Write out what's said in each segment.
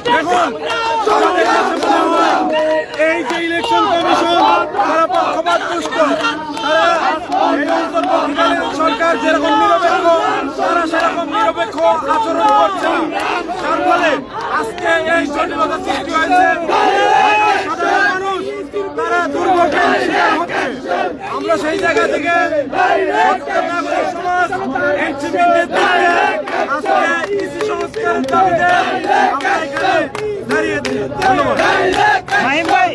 দেখুন, এই যে ইলেকশন কমিশন তারা পক্ষপাত দুষ্ট, তারা সরকার যেরকম নিরপেক্ষ তারা সেরকম নিরপেক্ষ আচরণ করছে না, যার ফলে আজকে এই জটিলতা সৃষ্টি হয়েছে। সাধারণ মানুষ তারা দুর্ভোগের শিকার হচ্ছে। আমরা সেই জায়গা থেকে সমাজ এনসিপির নেতৃত্বে আজকে ইসি সংস্কারের দাবিতে আমরা এখানে দাঁড়িয়েছি। ধন্যবাদ। মাহিম ভাই,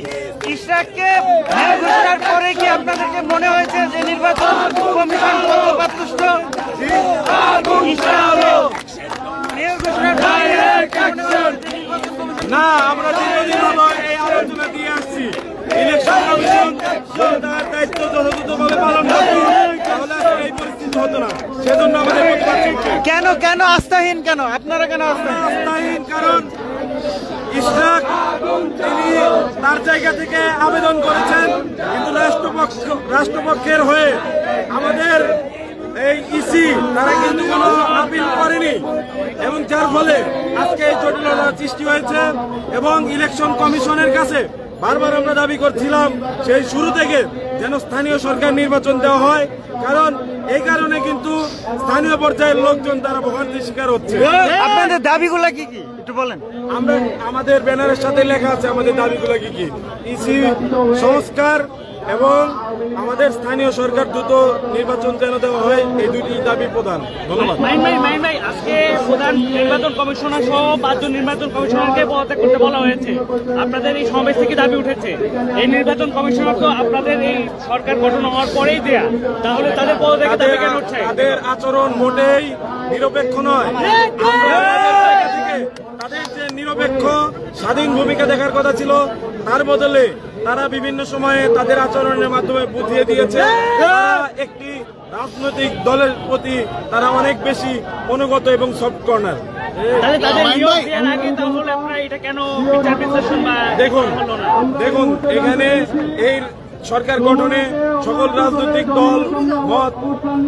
ইশরাককে মেয়র ঘোষণার পরে কি আপনাদেরকে মনে হয়েছে যে নির্বাচন কমিশন পক্ষপাতদুষ্ট? মেয়র ঘোষণার না, আমরা দীর্ঘদিন হলো এই আলোচনা দিয়ে আসছি। ইলেকশন কমিশন তার দায়িত্ব যথাযথভাবে পালন করত, তাহলে এই পরিস্থিতি হতো না। সেজন্য আমাদের কেন আস্থাহীন? কেন আপনারা কেন আস্থাহীন? কারণ ইশরাক তিনি তার জায়গা থেকে আবেদন করেছেন, কিন্তু রাষ্ট্রপক্ষের হয়ে আমাদের এই ইসি তারা কিন্তু কোনো আপিল করেনি, এবং যার ফলে আজকে এই জটিলতা সৃষ্টি হয়েছে। এবং ইলেকশন কমিশনের কাছে বারবার আমরা দাবি করছিলাম সেই শুরু থেকে যেন স্থানীয় সরকার নির্বাচন দেওয়া হয়, কারণ এই কারণে কিন্তু স্থানীয় পর্যায়ের লোকজন তারা ভোগান্তির শিকার হচ্ছে। আপনাদের দাবিগুলো কি কি একটু বলেন। আমরা আমাদের ব্যানারের সাথে লেখা আছে আমাদের দাবিগুলো কি কি। ইসি সংস্কার এবং আমাদের স্থানীয় সরকার দ্রুত নির্বাচন যেন দেওয়া হয়, এই দুটি দাবি প্রধান। ধন্যবাদ। আজকে প্রধান নির্বাচন কমিশনার সহ 5 জন নির্বাচন কমিশনারকে পদত্যাগ করতে বলা হয়েছে। আপনাদের এই সমাবেশ থেকে দাবি উঠেছে এই নির্বাচন কমিশনার তো আপনাদের এই সরকার গঠন হওয়ার পরেই দেয়া, তাহলে তাদের পদত্যাগের দাবি কেন উঠছে? তাদের আচরণ মোটেই নিরপেক্ষ নয়। তাদের যে নিরপেক্ষ স্বাধীন ভূমিকা দেখার কথা ছিল, তার বদলে তারা বিভিন্ন সময়ে তাদের আচরণের মাধ্যমে বুঝিয়ে দিয়েছে তারা একটি রাজনৈতিক দলের প্রতি তারা অনেক বেশি অনুগত এবং সফট কর্নার। দেখুন এখানে এই সরকার গঠনে সকল রাজনৈতিক দল মত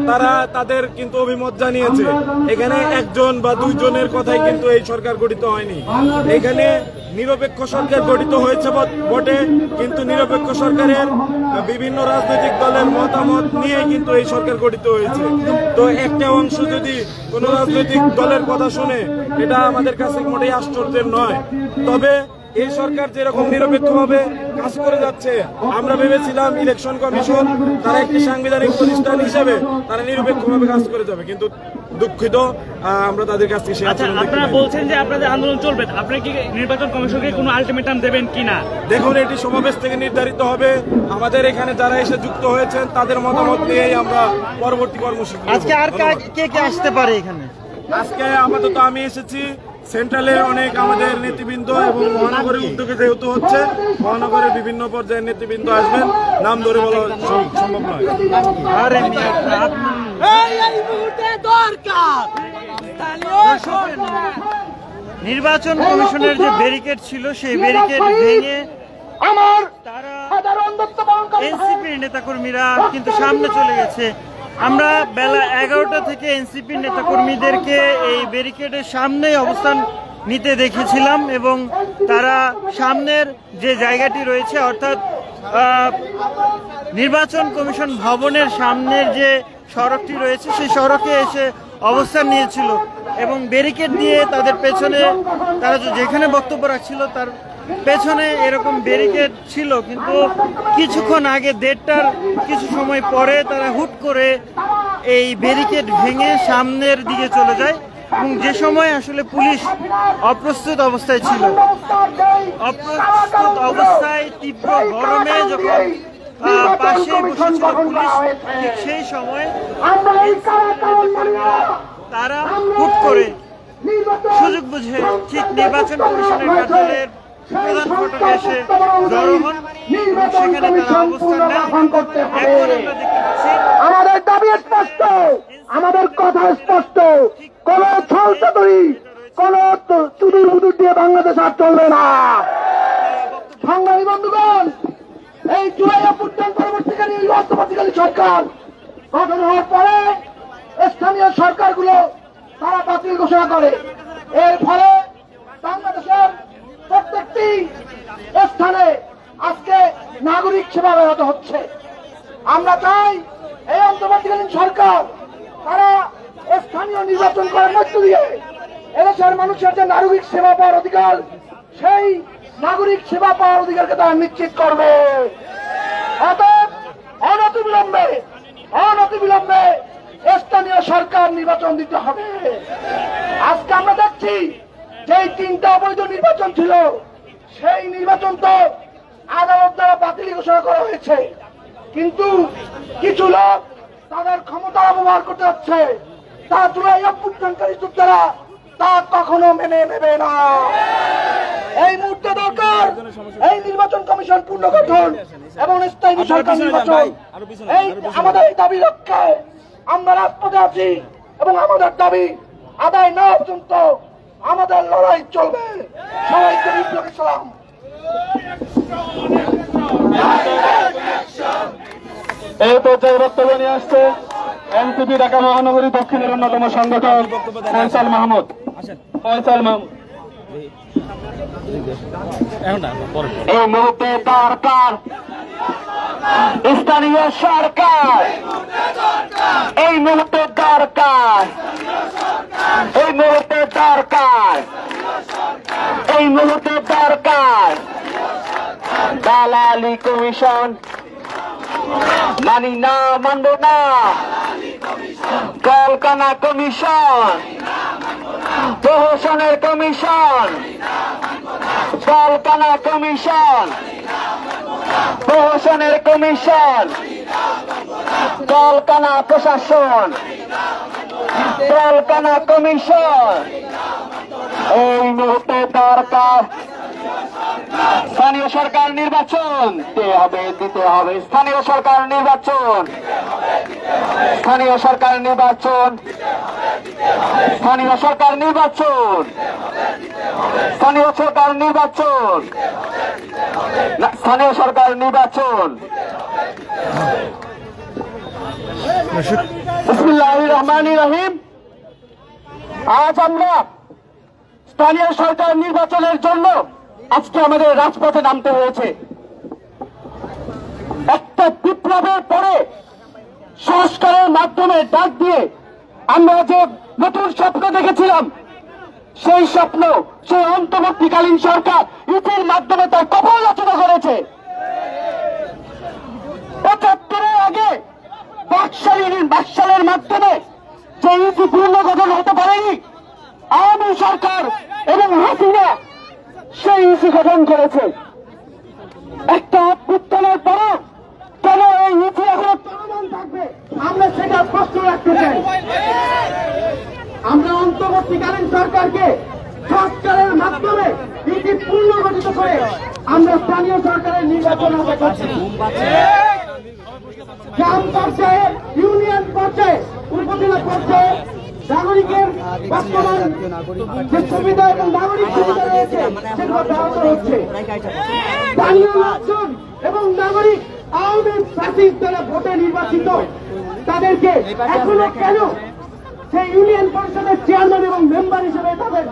তারা তাদের কিন্তু অভিমত জানিয়েছে। এখানে একজন বা দুইজনের কথাই কিন্তু এই সরকার গঠিত হয়নি। এখানে নিরপেক্ষ সরকার গঠিত হয়েছে বটে, কিন্তু নিরপেক্ষ সরকারের বিভিন্ন রাজনৈতিক দলের মতামত নিয়ে কিন্তু এই সরকার গঠিত হয়েছে। তো একটা অংশ যদি কোনো রাজনৈতিক দলের কথা শুনে, এটা আমাদের কাছে মোটেই আশ্চর্যের নয়। তবে এই সরকার যেরকম নিরপেক্ষভাবে কাজ করে যাচ্ছে, আমরা ভেবেছিলাম ইলেকশন কমিশন তারা একটি সাংবিধানিক প্রতিষ্ঠান হিসেবে তারা নিরপেক্ষভাবে কাজ করে যাবে, কিন্তু দুঃখিত আমরা তাদের কাছ থেকে। আপনারা বলছেন যে আপনাদের আন্দোলন চলবে, আপনি কি নির্বাচন কমিশনকে কোনো আলটিমেটাম দেবেন কিনা? দেখুন, এটি সমাবেশ থেকে নির্ধারিত হবে। আমাদের এখানে যারা এসে যুক্ত হয়েছেন তাদের মতামত নিয়েই আমরা পরবর্তী কর্মসূচি। আজকে আর কে আসতে পারে এখানে? আজকে আপাতত আমি এসেছি, সেন্ট্রালের অনেক আমাদের নেতৃবৃন্দ এবং মহানগরের উদ্যোগে যেহেতু হচ্ছে, মহানগরের বিভিন্ন পর্যায়ের নেতৃবৃন্দ আসবেন, নাম ধরে বলা সম্ভব নয়। নির্বাচন কমিশনের যে ব্যারিকেড ছিল সেই ব্যারিকেড ভেঙে তারা এনসিপির নেতাকর্মীরা কিন্তু সামনে চলে গেছে। আমরা বেলা 11টা থেকে এনসিপির নেতাকর্মীদেরকে এই ব্যারিকেডের সামনেই অবস্থান নিতে দেখেছিলাম, এবং তারা সামনের যে জায়গাটি রয়েছে অর্থাৎ নির্বাচন কমিশন ভবনের সামনের যে সড়কটি রয়েছে সেই সড়কে এসে অবস্থান নিয়েছিল, এবং ব্যারিকেড দিয়ে তাদের পেছনে তারা যেখানে বক্তব্য রাখছিল তার পেছনে এরকম ব্যারিকেড ছিল। কিন্তু কিছুক্ষণ আগে 1:30টার কিছু সময় পরে তারা হুট করে এই ব্যারিকেড ভেঙে সামনের দিকে চলে যায়, এবং যে সময় আসলে পুলিশ অপ্রস্তুত অবস্থায় ছিল। অপ্রস্তুত অবস্থায় তীব্র গরমে যখন পাশে বসেছিল পুলিশ, ঠিক সেই সময় তারা হুট করে সুযোগ বুঝে ঠিক নির্বাচন কমিশনের কার্যালয়ের প্রধান ফটকে এসে জড়ো হন, সেখানে তারা অবস্থান নেন। এখন আমরা দেখতে পাচ্ছি আমাদের দাবি স্পষ্ট, আমাদের কথা স্পষ্ট, কোন ছলচাতুরি, কোন চুদুর বুদুর দিয়ে বাংলাদেশ আর চলবে না। সংগ্রামী বন্ধুগণ, এই জুলাই অভ্যুত্থান পরবর্তীকালে এই অন্তর্বর্তীকালীন সরকার গঠন হওয়ার পরে স্থানীয় সরকারগুলো তারা বাতিল ঘোষণা করে। এর ফলে বাংলাদেশের নাগরিক সেবা ব্যাহত হচ্ছে। আমরা চাই এই অন্তর্বর্তীকালীন সরকার তারা স্থানীয় নির্বাচন করার মধ্য দিয়ে এদেশের মানুষের যে নাগরিক সেবা পাওয়ার অধিকার, সেই নাগরিক সেবা পাওয়ার অধিকারকে তারা নিশ্চিত করবে। অতএব অনতিবিলম্বে স্থানীয় সরকার নির্বাচন দিতে হবে। আজকে আমরা দেখছি যে 3টা অবৈধ নির্বাচন ছিল, সেই নির্বাচন তো আদালত দ্বারা বাতিল ঘোষণা করা হয়েছে, কিন্তু কিছু লোক তাদের ক্ষমতা অপব্যবহার করতে যাচ্ছে। তা জুলাই অভ্যুত্থানকারী যোদ্ধারা তা কখনো মেনে নেবে না। এই মুহূর্তে দরকার এই নির্বাচন কমিশন পুনর্গঠন এবং স্থায়ী সরকার নির্বাচন। এই আমাদের এই দাবি রক্ষায় আমরা রাজপথে আছি এবং আমাদের দাবি আদায় না পর্যন্ত আমাদের লড়াই চলবে। সবাইকে বিপ্লবী সালাম। এই পর্যায়ে বক্তব্য নিয়ে আসছে এনসিপি ঢাকা মহানগরী দক্ষিণের অন্যতম সংগঠক ফয়সাল মাহমুদ। এই মুহূর্তে দরকার স্থানীয় সরকার, এই মুহূর্তে দরকার, এই মুহূর্তে দরকার, এই মুহূর্তে দরকার দালালি কমিশন মানি না, মানব না। কলকাতা কমিশন, প্রহসনের কমিশন, কলকাতা কমিশন, প্রহসনের কমিশন, কলকাতা প্রশাসন, কলকাতা কমিশন। এই মুহূর্তে দরকার স্থানীয় সরকার নির্বাচন দিতে হবে। স্থানীয় সরকার নির্বাচন, স্থানীয় সরকার নির্বাচন, স্থানীয় সরকার নির্বাচন, স্থানীয় সরকার নির্বাচন, স্থানীয় সরকার নির্বাচন। বিসমিল্লাহির রহমানির রহিম। আজ আমরা স্থানীয় সরকার নির্বাচনের জন্য আজকে আমাদের রাজপথে নামতে হয়েছে। একটা বিপ্লবের পরে সংস্কারের মাধ্যমে ডাক দিয়ে আমরা যে নতুন স্বপ্ন দেখেছিলাম, সেই স্বপ্ন সেই অন্তর্বর্তীকালীন সরকার ইতির মাধ্যমে তার কপাল রচনা করেছে। ৭৫-এর আগে বাকশালের মাধ্যমে যে ইতি পুনর্গঠন হতে পারেনি, আওয়ামী সরকার এবং হাসিনা সেই ইতি গঠন করেছে। একটা অভ্যুত্থানের পরও কেন এই নীতি এখনো চলমান থাকবে, আমরা সেটা প্রশ্ন রাখতে চাই। আমরা অন্তর্বর্তীকালীন সরকারকে সংস্কারের মাধ্যমে নীতি পুনর্গঠিত করে আমরা স্থানীয় সরকারের নির্বাচন আশা করছি। গ্রাম পর্যায়ে, ইউনিয়ন পর্যায়ে, উপজেলা পর্যায়ে নাগরিকের বর্তমান যে সুবিধা এবং নাগরিক সুবিধা রয়েছে সেগুলো ব্যাহত হচ্ছে। স্থানীয় লোকজন এবং নাগরিক আওয়ামী ফ্যাসিস্ট দ্বারা ভোটে নির্বাচিত তাদেরকে এখনো কেন সেই ইউনিয়ন পরিষদের চেয়ারম্যান এবং মেম্বার হিসেবে তাদের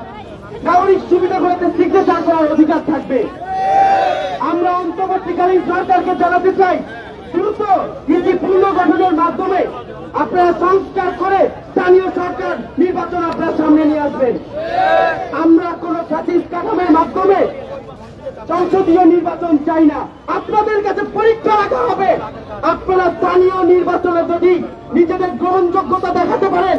নাগরিক সুবিধাগুলোতে সিগনেচার করার অধিকার থাকবে? আমরা অন্তর্বর্তীকালীন সরকারকে জানাতে চাই, দ্রুত নীতি পুনর্গঠনের মাধ্যমে আপনারা সংস্কার করে স্থানীয় সরকার নির্বাচন আপনার সামনে নিয়ে আসবেন। আমরা কোন ফ্যাসিস্ট কাঠামোর মাধ্যমে সংসদীয় নির্বাচন চাই না। আপনাদের কাছে পরীক্ষা রাখা হবে, আপনারা স্থানীয় নির্বাচনে যদি নিজেদের গ্রহণযোগ্যতা দেখাতে পারেন,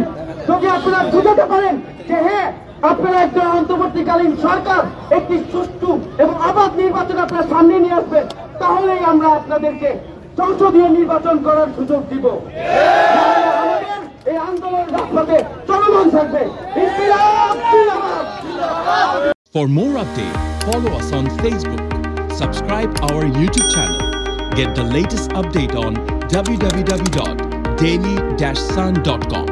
যদি আপনারা বুঝাতে পারেন যে হ্যাঁ আপনারা একজন অন্তর্বর্তীকালীন সরকার একটি সুষ্ঠু এবং অবাধ নির্বাচন আপনার সামনে নিয়ে আসবেন, তাহলেই আমরা আপনাদেরকে সংসদীয় নির্বাচন করার সুযোগ দিব। আমাদের এই আন্দোলন রাজপথে চলমান থাকবে। For more updates, follow us on Facebook, subscribe our YouTube channel, get the latest update on www.daily-sun.com.